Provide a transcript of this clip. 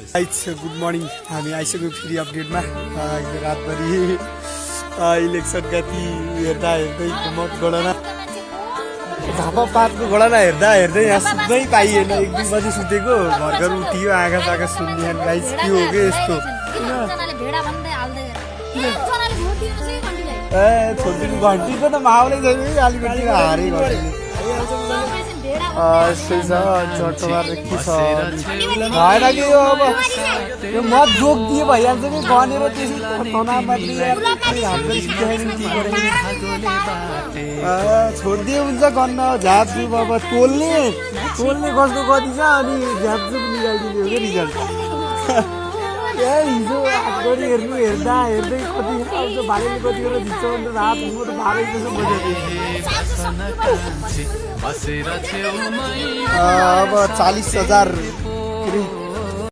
good morning हामी आइसक्यो फेरि अपडेटमा रातभरि इलेक्सनका ती हेर्दा हेर्दै मत गणना झापा पातको गणना हेर्दा हेर्दै यहाँ सुत्नै पाइएन 1-2 बजी सुतेको भर्खर उठियो आँखा पाखा सुन्ने गाइस के हो के यस्तो ए छोडिदिनु घन्टीको त माहौलै छैन अलिकति हारे यस्तै छ चटोबार के छ भएन कि यो अब यो मत जोग दिए भइहाल्छ कि गनेर त्यसै तनावमा छोडिदिए हुन्छ गन्न झापझुप अब टोल्ने कस्तो कति छ अनि झापझुप निकालिदिने हो कि रिजल्ट हिजो गरी हेर्दा हेर्दै कति आउँछ भालेले कति गरेर झिच्छ भने त रात म त भालै जस्तो बजाउँदै अब 40,000